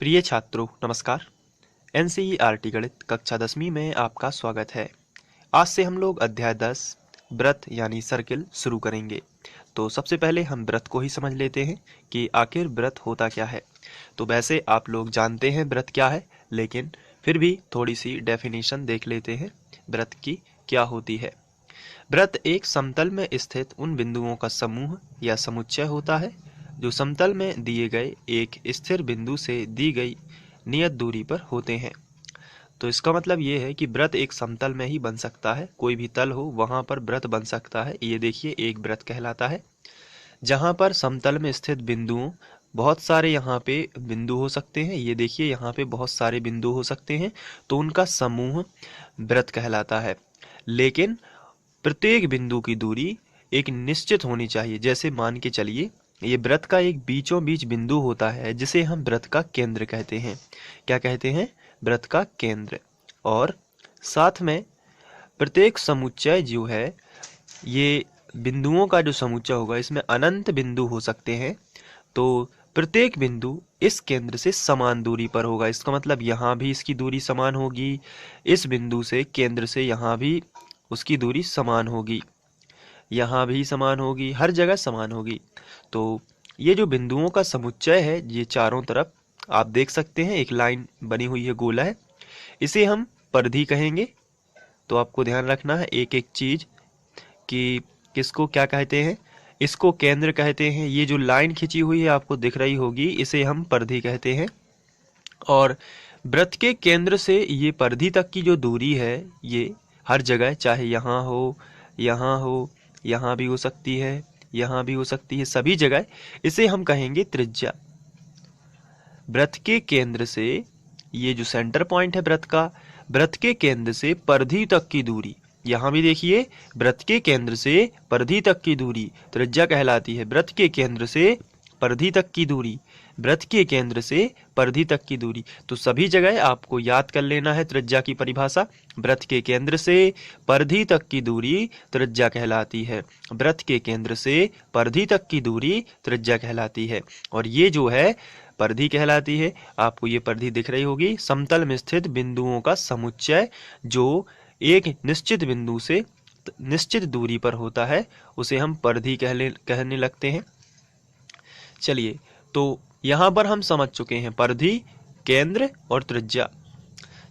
प्रिय छात्रों नमस्कार। एनसीईआरटी गणित कक्षा 10वीं में आपका स्वागत है। आज से हम लोग अध्याय 10 व्रत यानी सर्किल शुरू करेंगे। तो सबसे पहले हम व्रत को ही समझ लेते हैं कि आखिर व्रत होता क्या है। तो वैसे आप लोग जानते हैं व्रत क्या है, लेकिन फिर भी थोड़ी सी डेफिनेशन देख लेते हैं व्रत की क्या होती है। व्रत एक समतल में स्थित उन बिंदुओं का समूह या समुच्चय होता है जो समतल में दिए गए एक स्थिर बिंदु से दी गई नियत दूरी पर होते हैं। तो इसका मतलब ये है कि व्रत एक समतल में ही बन सकता है, कोई भी तल हो वहां पर व्रत बन सकता है। ये देखिए एक व्रत कहलाता है जहां पर समतल में स्थित बिंदुओं बहुत सारे यहाँ पे बिंदु हो सकते हैं। ये देखिए यहाँ पे बहुत सारे बिंदु हो सकते हैं, तो उनका समूह व्रत कहलाता है। लेकिन प्रत्येक बिंदु की दूरी एक निश्चित होनी चाहिए। जैसे मान के चलिए ये व्रत का एक बीचों बीच बिंदु होता है जिसे हम व्रत का केंद्र कहते हैं। क्या कहते हैं? व्रत का केंद्र। और साथ में प्रत्येक समुच्चय जो है, ये बिंदुओं का जो समुच्चय होगा इसमें अनंत बिंदु हो सकते हैं। तो प्रत्येक बिंदु इस केंद्र से समान दूरी पर होगा। इसका मतलब यहाँ भी इसकी दूरी समान होगी, इस बिंदु से केंद्र से यहाँ भी उसकी दूरी समान होगी, यहाँ भी समान होगी, हर जगह समान होगी। तो ये जो बिंदुओं का समुच्चय है, ये चारों तरफ आप देख सकते हैं एक लाइन बनी हुई है, गोला है, इसे हम परिधि कहेंगे। तो आपको ध्यान रखना है एक एक चीज कि किसको क्या कहते हैं। इसको केंद्र कहते हैं। ये जो लाइन खिंची हुई है आपको दिख रही होगी, इसे हम परिधि कहते हैं। और वृत्त के केंद्र से ये परिधि तक की जो दूरी है, ये हर जगह, चाहे यहाँ हो, यहाँ हो, यहाँ भी हो सकती है, यहाँ भी हो सकती है, सभी जगह इसे हम कहेंगे त्रिज्या। वृत्त के केंद्र से, ये जो सेंटर पॉइंट है वृत्त का, वृत्त के केंद्र से परिधि तक की दूरी, यहाँ भी देखिए वृत्त के केंद्र से परिधि तक की दूरी त्रिज्या कहलाती है। वृत्त के केंद्र से परिधि तक की दूरी, वृत्त के केंद्र से परिधि तक की दूरी। तो सभी जगह आपको याद कर लेना है त्रिज्या की परिभाषा। वृत्त के केंद्र से परिधि तक की दूरी त्रिज्या कहलाती है। वृत्त के केंद्र से परिधि तक की दूरी त्रिज्या कहलाती है। और ये जो है परिधि कहलाती है। आपको ये परिधि दिख रही होगी, समतल में स्थित बिंदुओं का समुच्चय जो एक निश्चित बिंदु से निश्चित दूरी पर होता है, उसे हम परिधि कहने लगते हैं। चलिए, तो यहाँ पर हम समझ चुके हैं परिधि, केंद्र और त्रिज्या।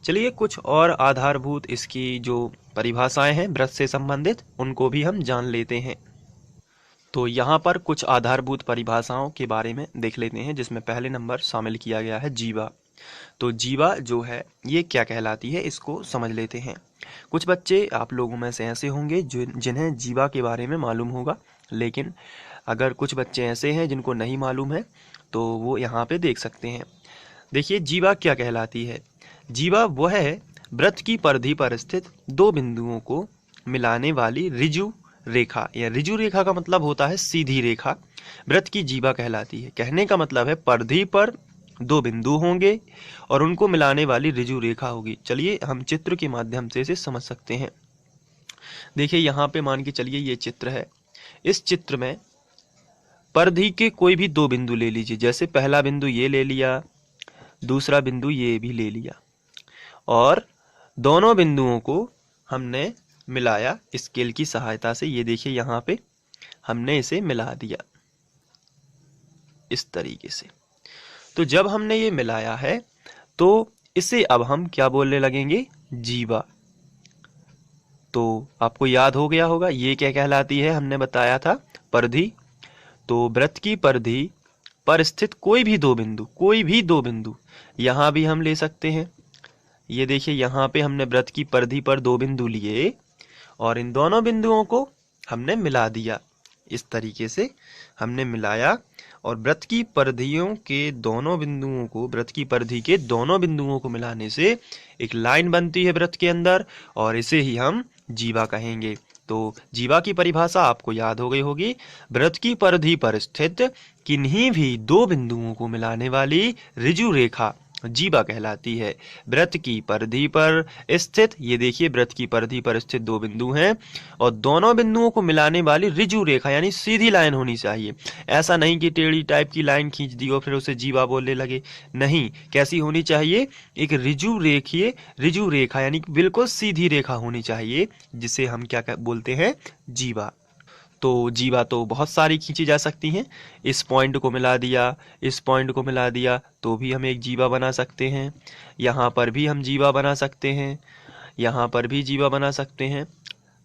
चलिए कुछ और आधारभूत इसकी जो परिभाषाएं हैं व्रत से संबंधित, उनको भी हम जान लेते हैं। तो यहाँ पर कुछ आधारभूत परिभाषाओं के बारे में देख लेते हैं, जिसमें पहले नंबर शामिल किया गया है जीवा। तो जीवा जो है ये क्या कहलाती है, इसको समझ लेते हैं। कुछ बच्चे आप लोगों में से ऐसे होंगे जो जिन्हें जीवा के बारे में मालूम होगा, लेकिन अगर कुछ बच्चे ऐसे हैं जिनको नहीं मालूम है तो वो यहाँ पे देख सकते हैं। देखिए जीवा क्या कहलाती है। जीवा वह है वृत्त की परिधि पर स्थित दो बिंदुओं को मिलाने वाली ऋजु रेखा, या ऋजु रेखा का मतलब होता है सीधी रेखा, वृत्त की जीवा कहलाती है। कहने का मतलब है परिधि पर दो बिंदु होंगे और उनको मिलाने वाली ऋजु रेखा होगी। चलिए हम चित्र के माध्यम से इसे समझ सकते हैं। देखिए यहाँ पे मान के चलिए ये चित्र है। इस चित्र में परिधि के कोई भी दो बिंदु ले लीजिए। जैसे पहला बिंदु ये ले लिया, दूसरा बिंदु ये भी ले लिया, और दोनों बिंदुओं को हमने मिलाया स्केल की सहायता से। ये देखिए यहाँ पे हमने इसे मिला दिया इस तरीके से। तो जब हमने ये मिलाया है तो इसे अब हम क्या बोलने लगेंगे? जीवा। तो आपको याद हो गया होगा ये क्या कहलाती है, हमने बताया था परिधि। तो वृत्त की परिधि पर स्थित कोई भी दो बिंदु, यहाँ भी हम ले सकते हैं। ये देखिए यहाँ पे हमने वृत्त की परिधि पर दो बिंदु लिए और इन दोनों बिंदुओं को हमने मिला दिया। इस तरीके से हमने मिलाया और वृत्त की परिधियों के दोनों बिंदुओं को, वृत्त की परिधि के दोनों बिंदुओं को मिलाने से एक लाइन बनती है वृत्त के अंदर, और इसे ही हम जीवा कहेंगे। तो जीवा की परिभाषा आपको याद हो गई होगी। वृत्त की परिधि पर स्थित किन्हीं भी दो बिंदुओं को मिलाने वाली ऋजु रेखा, जीवा कहलाती है। वृत्त की परिधि पर स्थित, ये देखिए वृत्त की परिधि पर स्थित दो बिंदु हैं और दोनों बिंदुओं को मिलाने वाली ऋजु रेखा यानी सीधी लाइन होनी चाहिए। ऐसा नहीं कि टेढ़ी टाइप की लाइन खींच दी और फिर उसे जीवा बोलने लगे, नहीं, कैसी होनी चाहिए, एक ऋजु रेखा यानी बिल्कुल सीधी रेखा होनी चाहिए, जिसे हम क्या बोलते हैं, जीवा। तो जीवा तो बहुत सारी खींची जा सकती हैं। इस पॉइंट को मिला दिया, इस पॉइंट को मिला दिया तो भी हम एक जीवा बना सकते हैं। यहाँ पर भी हम जीवा बना सकते हैं, यहाँ पर भी जीवा बना सकते हैं।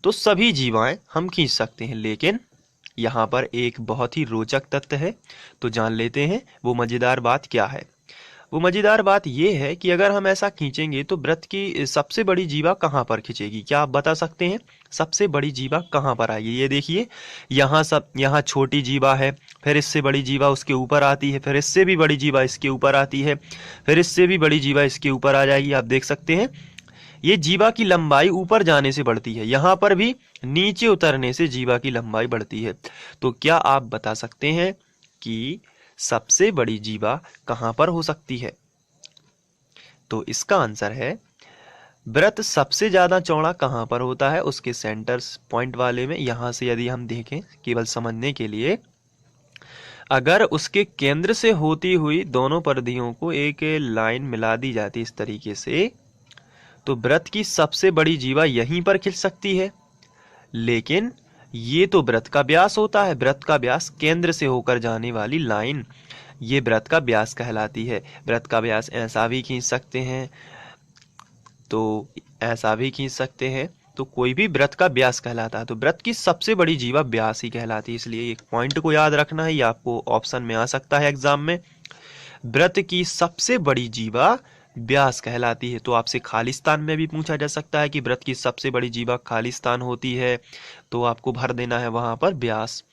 तो सभी जीवाएं हम खींच सकते हैं, लेकिन यहाँ पर एक बहुत ही रोचक तथ्य है, तो जान लेते हैं वो मजेदार बात क्या है। वो मजेदार बात ये है कि अगर हम ऐसा खींचेंगे तो वृत्त की सबसे बड़ी जीवा कहाँ पर खींचेगी, क्या आप बता सकते हैं? सबसे बड़ी जीवा कहाँ पर आएगी? ये देखिए, यहाँ छोटी जीवा है, फिर इससे बड़ी जीवा उसके ऊपर आती है, फिर इससे भी बड़ी जीवा इसके ऊपर आती है, फिर इससे भी बड़ी जीवा इसके ऊपर आ जाएगी। आप देख सकते हैं ये जीवा की लंबाई ऊपर जाने से बढ़ती है, यहाँ पर भी नीचे उतरने से जीवा की लंबाई बढ़ती है। तो क्या आप बता सकते हैं कि सबसे बड़ी जीवा कहां पर हो सकती है? तो इसका आंसर है, वृत्त सबसे ज्यादा चौड़ा कहां पर होता है, उसके सेंटर पॉइंट वाले में। यहां से यदि हम देखें केवल समझने के लिए, अगर उसके केंद्र से होती हुई दोनों परिधियों को एक लाइन मिला दी जाती इस तरीके से, तो वृत्त की सबसे बड़ी जीवा यहीं पर खिंच सकती है। लेकिन ये तो वृत्त का व्यास होता है, वृत्त का व्यास केंद्र से होकर जाने वाली लाइन, ये वृत्त का व्यास कहलाती है। वृत्त का व्यास ऐसा भी खींच सकते हैं, तो ऐसा भी खींच सकते हैं, तो कोई भी वृत्त का व्यास कहलाता है। तो वृत्त की सबसे बड़ी जीवा व्यास ही कहलाती है। इसलिए एक पॉइंट को याद रखना है, ये आपको ऑप्शन में आ सकता है एग्जाम में। वृत्त की सबसे बड़ी जीवा व्यास कहलाती है। तो आपसे खालिस्तान में भी पूछा जा सकता है कि वृत्त की सबसे बड़ी जीवा खालिस्तान होती है, तो आपको भर देना है वहां पर व्यास।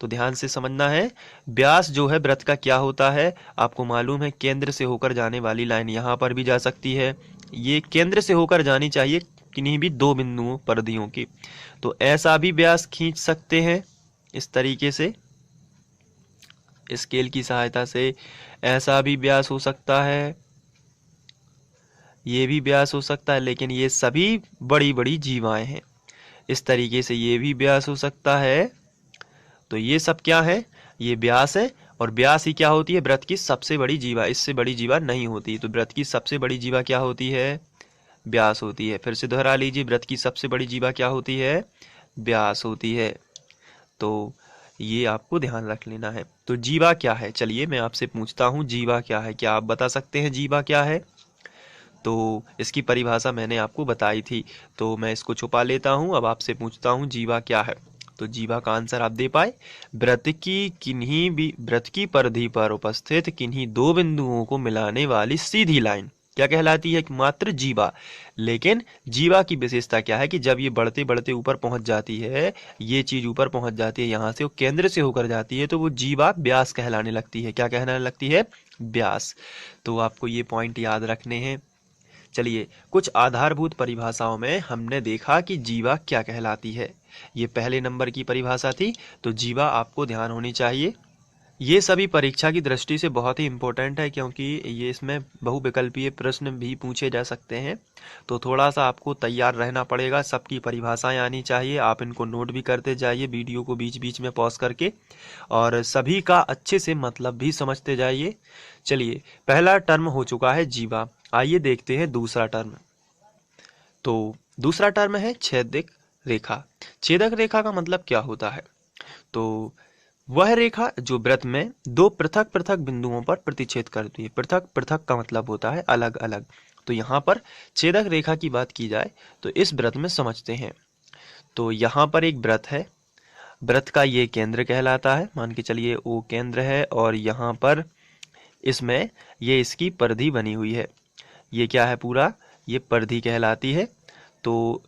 तो ध्यान से समझना है, व्यास जो है वृत्त का क्या होता है, आपको मालूम है केंद्र से होकर जाने वाली लाइन यहाँ पर भी जा सकती है। ये केंद्र से होकर जानी चाहिए किन्हीं भी दो बिंदुओं परिधियों की। तो ऐसा भी व्यास खींच सकते हैं इस तरीके से, स्केल की सहायता से। ऐसा भी व्यास हो सकता है, ये भी व्यास हो सकता है, लेकिन ये सभी बड़ी बड़ी जीवाएं हैं। इस तरीके से ये भी व्यास हो सकता है। तो ये सब क्या है, ये व्यास है, और व्यास ही क्या होती है, वृत्त की सबसे बड़ी जीवा, इससे बड़ी जीवा नहीं होती। तो वृत्त की सबसे बड़ी जीवा क्या होती है, व्यास होती है। फिर से दोहरा लीजिए, वृत्त की सबसे बड़ी जीवा क्या होती है, व्यास होती है। तो ये आपको ध्यान रख लेना है। तो जीवा क्या है, चलिए मैं आपसे पूछता हूँ जीवा क्या है, क्या आप बता सकते हैं जीवा क्या है? तो इसकी परिभाषा मैंने आपको बताई थी, तो मैं इसको छुपा लेता हूँ। अब आपसे पूछता हूँ जीवा क्या है। तो जीवा का आंसर आप दे पाए, वृत्त की परिधि पर उपस्थित किन्हीं दो बिंदुओं को मिलाने वाली सीधी लाइन क्या कहलाती है, मात्र जीवा। लेकिन जीवा की विशेषता क्या है कि जब ये बढ़ते बढ़ते ऊपर पहुंच जाती है, ये चीज ऊपर पहुंच जाती है, यहाँ से वो केंद्र से होकर जाती है, तो वो जीवा व्यास कहलाने लगती है। क्या कहलाने लगती है, व्यास। तो आपको ये पॉइंट याद रखने हैं। चलिए, कुछ आधारभूत परिभाषाओं में हमने देखा कि जीवा क्या कहलाती है। ये पहले नंबर की परिभाषा थी, तो जीवा आपको ध्यान होनी चाहिए। ये सभी परीक्षा की दृष्टि से बहुत ही इम्पोर्टेंट है, क्योंकि ये इसमें बहुविकल्पीय प्रश्न भी पूछे जा सकते हैं। तो थोड़ा सा आपको तैयार रहना पड़ेगा, सबकी परिभाषाएं आनी चाहिए। आप इनको नोट भी करते जाइए वीडियो को बीच बीच में पॉज करके, और सभी का अच्छे से मतलब भी समझते जाइए। चलिए, पहला टर्म हो चुका है जीवा, आइए देखते हैं दूसरा टर्म। तो दूसरा टर्म है छेदक रेखा। छेदक रेखा का मतलब क्या होता है, तो वह रेखा जो वृत्त में दो पृथक पृथक बिंदुओं पर प्रतिच्छेद करती है। पृथक पृथक का मतलब होता है अलग अलग। तो यहाँ पर छेदक रेखा की बात की जाए तो इस वृत्त में समझते हैं। तो यहाँ पर एक वृत्त है, वृत्त का ये केंद्र कहलाता है, मान के चलिए वो केंद्र है, और यहाँ पर इसमें ये इसकी परिधि बनी हुई है। ये क्या है, पूरा ये परिधि कहलाती है। तो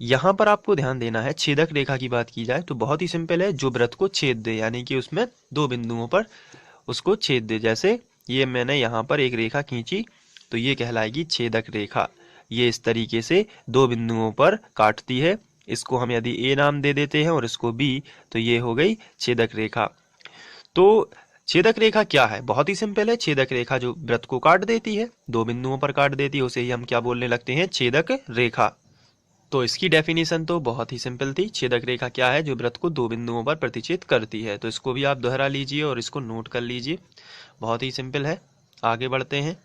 यहाँ पर आपको ध्यान देना है, छेदक रेखा की बात की जाए तो बहुत ही सिंपल है, जो वृत्त को छेद दे, यानी कि उसमें दो बिंदुओं पर उसको छेद दे। जैसे ये मैंने यहाँ पर एक रेखा खींची, तो ये कहलाएगी छेदक रेखा। ये इस तरीके से दो बिंदुओं पर काटती है। इसको हम यदि ए नाम दे देते हैं और इसको बी, तो ये हो गई छेदक रेखा। तो छेदक रेखा क्या है? बहुत ही सिंपल है। छेदक रेखा जो वृत्त को काट देती है, दो बिंदुओं पर काट देती है, उसे ही हम क्या बोलने लगते हैं? छेदक रेखा। तो इसकी डेफिनेशन तो बहुत ही सिंपल थी। छेदक रेखा क्या है? जो वृत्त को दो बिंदुओं पर प्रतिच्छेद करती है। तो इसको भी आप दोहरा लीजिए और इसको नोट कर लीजिए, बहुत ही सिंपल है। आगे बढ़ते हैं।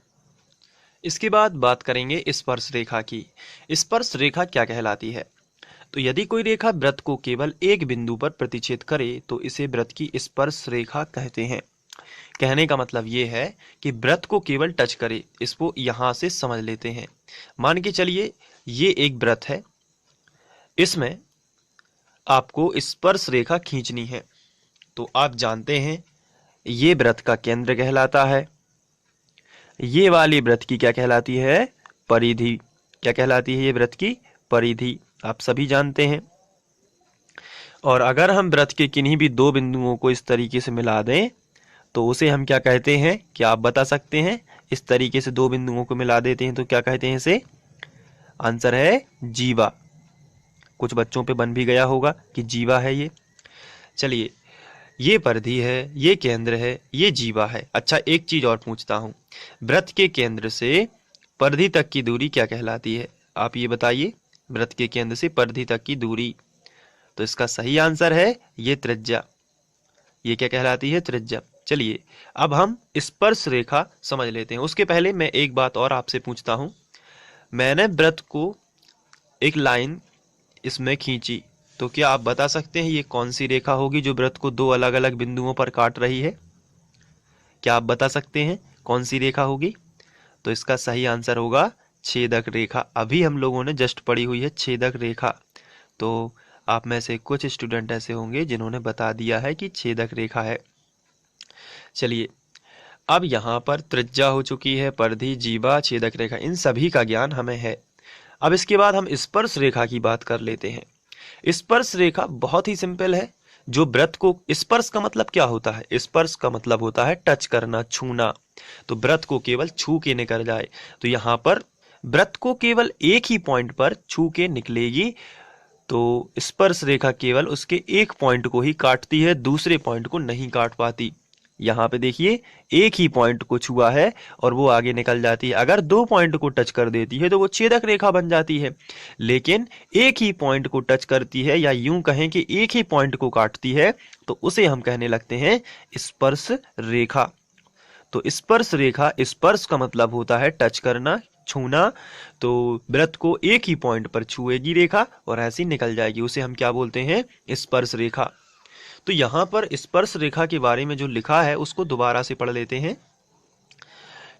इसके बाद बात करेंगे स्पर्श रेखा की। स्पर्श रेखा क्या कहलाती है? तो यदि कोई रेखा वृत्त को केवल एक बिंदु पर प्रतिच्छेद करे तो इसे वृत्त की स्पर्श रेखा कहते हैं। कहने का मतलब ये है कि वृत्त को केवल टच करे। इसको यहां से समझ लेते हैं। मान के चलिए ये एक वृत्त है, इसमें आपको स्पर्श रेखा खींचनी है। तो आप जानते हैं ये वृत्त का केंद्र कहलाता है, ये वाली वृत्त की क्या कहलाती है? परिधि। क्या कहलाती है ये वृत्त की? परिधि। आप सभी जानते हैं। और अगर हम वृत्त के किन्हीं भी दो बिंदुओं को इस तरीके से मिला दें तो उसे हम क्या कहते हैं? क्या आप बता सकते हैं? इस तरीके से दो बिंदुओं को मिला देते हैं तो क्या कहते हैं इसे? आंसर है जीवा। कुछ बच्चों पे बन भी गया होगा कि जीवा है ये। चलिए, ये परिधि है, ये केंद्र है, ये जीवा है। अच्छा, एक चीज और पूछता हूं, वृत्त के केंद्र से परिधि तक की दूरी क्या कहलाती है? आप ये बताइए, वृत्त के केंद्र से परिधि तक की दूरी। तो इसका सही आंसर है ये त्रिज्या। ये क्या कहलाती है? त्रिज्या। चलिए, अब हम स्पर्श रेखा समझ लेते हैं। उसके पहले मैं एक बात और आपसे पूछता हूं। मैंने वृत्त को एक लाइन इसमें खींची, तो क्या आप बता सकते हैं ये कौन सी रेखा होगी जो वृत्त को दो अलग अलग बिंदुओं पर काट रही है? क्या आप बता सकते हैं कौन सी रेखा होगी? तो इसका सही आंसर होगा छेदक रेखा। अभी हम लोगों ने जस्ट पढ़ी हुई है छेदक रेखा। तो आप में से कुछ स्टूडेंट ऐसे होंगे जिन्होंने बता दिया है कि छेदक रेखा है। चलिए, अब यहाँ पर त्रिज्या हो चुकी है, परिधि, जीवा, छेदक रेखा, इन सभी का ज्ञान हमें है। अब इसके बाद हम स्पर्श रेखा की बात कर लेते हैं। स्पर्श रेखा बहुत ही सिंपल है। जो वृत्त को, स्पर्श का मतलब क्या होता है? स्पर्श का मतलब होता है टच करना, छूना। तो वृत्त को केवल छू के निकल जाए। तो यहाँ पर वृत्त को केवल एक ही पॉइंट पर छू के निकलेगी, तो स्पर्श रेखा केवल उसके एक पॉइंट को ही काटती है, दूसरे पॉइंट को नहीं काट पाती। यहाँ पे देखिए, एक ही पॉइंट को छुआ है और वो आगे निकल जाती है। अगर दो पॉइंट को टच कर देती है तो वो छेदक रेखा बन जाती है, लेकिन एक ही पॉइंट को टच करती है, या यूं कहें कि एक ही पॉइंट को काटती है, तो उसे हम कहने लगते हैं स्पर्श रेखा। तो स्पर्श रेखा, स्पर्श का मतलब होता है टच करना, छूना। तो वृत्त को एक ही पॉइंट पर छुएगी रेखा और ऐसी निकल जाएगी, उसे हम क्या बोलते हैं? स्पर्श रेखा। तो यहाँ पर स्पर्श रेखा के बारे में जो लिखा है उसको दोबारा से पढ़ लेते हैं।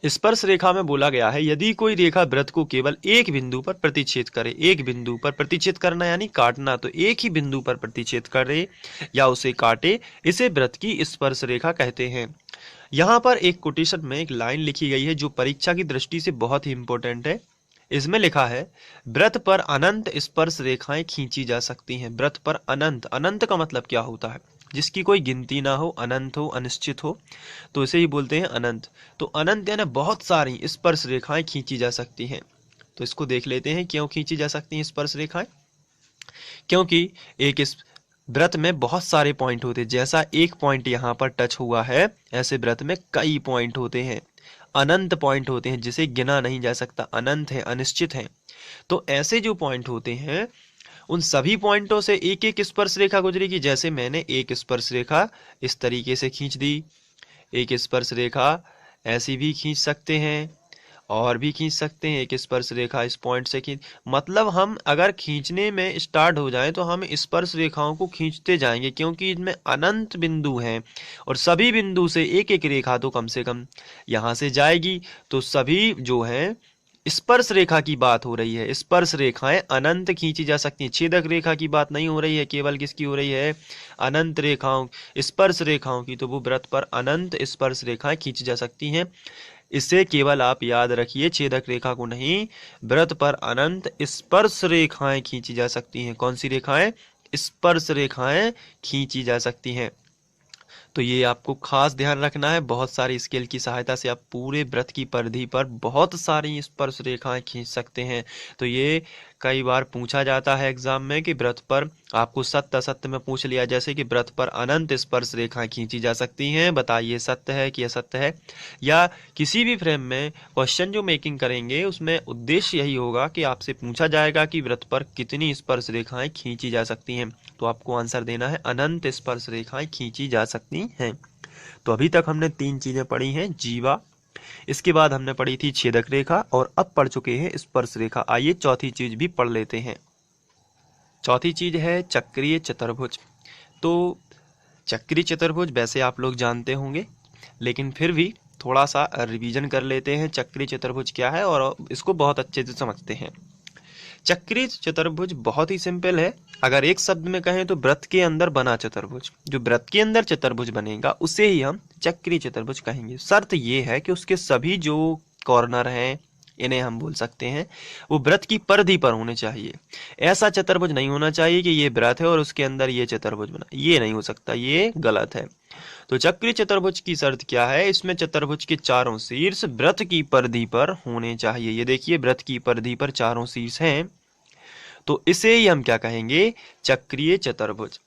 स्पर्श रेखा में बोला गया है, यदि कोई रेखा वृत्त को केवल एक बिंदु पर प्रतिच्छेद करे, एक बिंदु पर प्रतिच्छेद करना यानी काटना, तो एक ही बिंदु पर प्रतिच्छेद करे या उसे काटे, इसे वृत्त की स्पर्श रेखा कहते हैं। यहाँ पर एक कोटेशन में एक लाइन लिखी गई है जो परीक्षा की दृष्टि से बहुत ही इंपॉर्टेंट है। इसमें लिखा है, वृत्त पर अनंत स्पर्श रेखाएं खींची जा सकती हैं। वृत्त पर अनंत, अनंत का मतलब क्या होता है? जिसकी कोई गिनती ना हो, अनंत हो, अनिश्चित हो, तो इसे ही बोलते हैं अनंत। तो अनंत यानी बहुत सारी स्पर्श रेखाएं खींची जा सकती हैं। तो इसको देख लेते हैं, क्यों खींची जा सकती हैं स्पर्श रेखाएं? क्योंकि एक इस वृत्त में बहुत सारे पॉइंट होते हैं। जैसा एक पॉइंट यहाँ पर टच हुआ है, ऐसे वृत्त में कई पॉइंट होते हैं, अनंत पॉइंट होते हैं, जिसे गिना नहीं जा सकता, अनंत है, अनिश्चित है। तो ऐसे जो पॉइंट होते हैं, उन सभी पॉइंटों से एक एक स्पर्श रेखा गुजरेगी। जैसे मैंने एक स्पर्श रेखा इस तरीके से खींच दी, एक स्पर्श रेखा ऐसी भी खींच सकते हैं, और भी खींच सकते हैं। एक स्पर्श रेखा इस पॉइंट से खींच, मतलब हम अगर खींचने में स्टार्ट हो जाएं तो हम स्पर्श रेखाओं को खींचते जाएंगे, क्योंकि इनमें अनंत बिंदु हैं और सभी बिंदु से एक एक रेखा तो कम से कम यहाँ से जाएगी। तो सभी जो हैं, स्पर्श रेखा की बात हो रही है, स्पर्श रेखाएं अनंत खींची जा सकती हैं। छेदक रेखा की बात नहीं हो रही है, केवल किसकी हो रही है? अनंत रेखाओं, स्पर्श रेखाओं की। तो वो वृत्त पर अनंत स्पर्श रेखाएं खींची जा सकती हैं। इससे केवल आप याद रखिए, छेदक रेखा को नहीं, वृत्त पर अनंत स्पर्श रेखाएं खींची जा सकती हैं। कौन सी रेखाएं? स्पर्श रेखाएं खींची जा सकती हैं। तो ये आपको खास ध्यान रखना है। बहुत सारी स्केल की सहायता से आप पूरे वृत्त की परिधि पर बहुत सारी स्पर्श रेखाएं खींच सकते हैं। तो ये कई बार पूछा जाता है एग्जाम में कि व्रत पर आपको सत्य असत्य में पूछ लिया, जैसे कि व्रत पर अनंत स्पर्श रेखाएं खींची जा सकती हैं, बताइए सत्य है कि असत्य है। या किसी भी फ्रेम में क्वेश्चन जो मेकिंग करेंगे उसमें उद्देश्य यही होगा कि आपसे पूछा जाएगा कि व्रत पर कितनी स्पर्श रेखाएं खींची जा सकती हैं, तो आपको आंसर देना है अनंत स्पर्श रेखाएं खींची जा सकती हैं। तो अभी तक हमने 3 चीजें पढ़ी हैं, जीवा, इसके बाद हमने पढ़ी थी छेदक रेखा, और अब पढ़ चुके हैं स्पर्श रेखा। आइए चौथी चीज भी पढ़ लेते हैं। चौथी चीज है चक्रीय चतुर्भुज। तो चक्रीय चतुर्भुज वैसे आप लोग जानते होंगे, लेकिन फिर भी थोड़ा सा रिवीजन कर लेते हैं चक्रीय चतुर्भुज क्या है और इसको बहुत अच्छे से समझते हैं। चक्रीय चतुर्भुज बहुत ही सिंपल है। अगर एक शब्द में कहें तो व्रत के अंदर बना चतुर्भुज, जो व्रत के अंदर चतुर्भुज बनेगा उसे ही हम चक्रीय चतुर्भुज कहेंगे। शर्त ये है कि उसके सभी जो कॉर्नर हैं, इन्हें हम बोल सकते हैं, वो व्रत की परिधि पर होने चाहिए। ऐसा चतुर्भुज नहीं होना चाहिए कि ये व्रत है और उसके अंदर ये चतुर्भुज बना, ये नहीं हो सकता, ये गलत है। तो चक्रीय चतुर्भुज की शर्त क्या है? इसमें चतुर्भुज के चारों शीर्ष व्रत की परिधि पर होने चाहिए। ये देखिए व्रत की परिधि पर चारों शीर्ष हैं, तो इसे ही हम क्या कहेंगे? चक्रीय चतुर्भुज।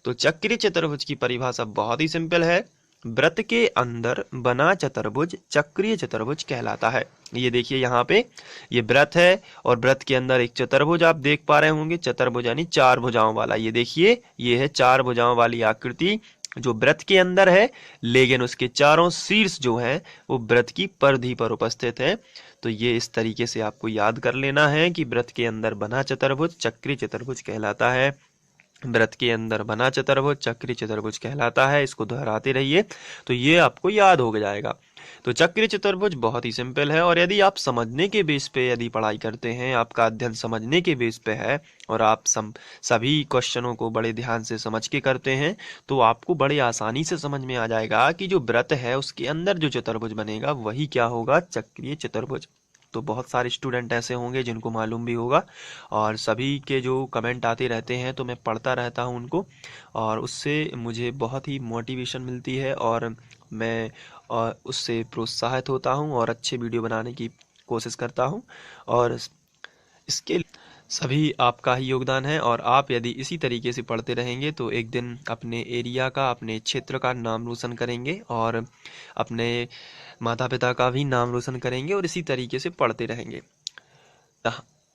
तो चक्रीय चतुर्भुज की परिभाषा बहुत ही सिंपल है, व्रत के अंदर बना चतुर्भुज चक्रीय चतुर्भुज कहलाता है। ये देखिए यहाँ पे ये व्रत है और व्रत के अंदर एक चतुर्भुज आप देख पा रहे होंगे, चतुर्भुज यानी 4 भुजाओं वाला। ये देखिए ये है 4 भुजाओं वाली आकृति जो व्रत के अंदर है, लेकिन उसके चारों शीर्ष जो है वो व्रत की परिधि पर उपस्थित है। तो ये इस तरीके से आपको याद कर लेना है कि व्रत के अंदर बना चतुर्भुज चक्रीय चतुर्भुज कहलाता है। व्रत के अंदर बना चतुर्भुज चक्रीय चतुर्भुज कहलाता है। इसको दोहराते रहिए तो ये आपको याद हो जाएगा। तो चक्रीय चतुर्भुज बहुत ही सिंपल है, और यदि आप समझने के बेस पे यदि पढ़ाई करते हैं, आपका अध्ययन समझने के बेस पे है और आप सभी क्वेश्चनों को बड़े ध्यान से समझ के करते हैं, तो आपको बड़े आसानी से समझ में आ जाएगा कि जो व्रत है उसके अंदर जो चतुर्भुज बनेगा वही क्या होगा? चक्रीय चतुर्भुज। तो बहुत सारे स्टूडेंट ऐसे होंगे जिनको मालूम भी होगा, और सभी के जो कमेंट आते रहते हैं तो मैं पढ़ता रहता हूं उनको, और उससे मुझे बहुत ही मोटिवेशन मिलती है और मैं उससे प्रोत्साहित होता हूं और अच्छे वीडियो बनाने की कोशिश करता हूं। और इसके सभी आपका ही योगदान है, और आप यदि इसी तरीके से पढ़ते रहेंगे तो एक दिन अपने एरिया का, अपने क्षेत्र का नाम रोशन करेंगे और अपने माता पिता का भी नाम रोशन करेंगे, और इसी तरीके से पढ़ते रहेंगे।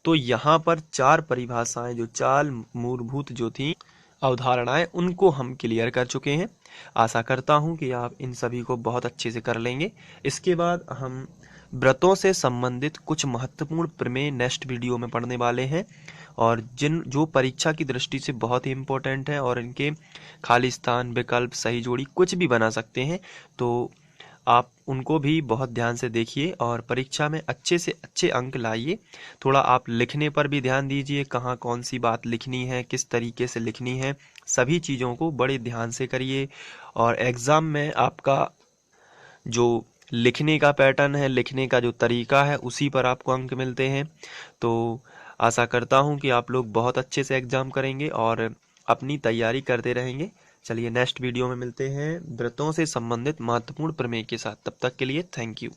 तो यहाँ पर 4 परिभाषाएं, जो 4 मूलभूत जो थी अवधारणाएं, उनको हम क्लियर कर चुके हैं। आशा करता हूँ कि आप इन सभी को बहुत अच्छे से कर लेंगे। इसके बाद हम व्रतों से संबंधित कुछ महत्वपूर्ण प्रमेय नेक्स्ट वीडियो में पढ़ने वाले हैं, और जो परीक्षा की दृष्टि से बहुत ही इम्पोर्टेंट है, और इनके खाली स्थान, विकल्प, सही जोड़ी कुछ भी बना सकते हैं। तो आप उनको भी बहुत ध्यान से देखिए और परीक्षा में अच्छे से अच्छे अंक लाइए। थोड़ा आप लिखने पर भी ध्यान दीजिए, कहाँ कौन सी बात लिखनी है, किस तरीके से लिखनी है, सभी चीज़ों को बड़े ध्यान से करिए। और एग्ज़ाम में आपका जो लिखने का पैटर्न है, लिखने का जो तरीका है, उसी पर आपको अंक मिलते हैं। तो आशा करता हूँ कि आप लोग बहुत अच्छे से एग्ज़ाम करेंगे और अपनी तैयारी करते रहेंगे। चलिए नेक्स्ट वीडियो में मिलते हैं व्रतों से संबंधित महत्वपूर्ण प्रमेय के साथ। तब तक के लिए थैंक यू।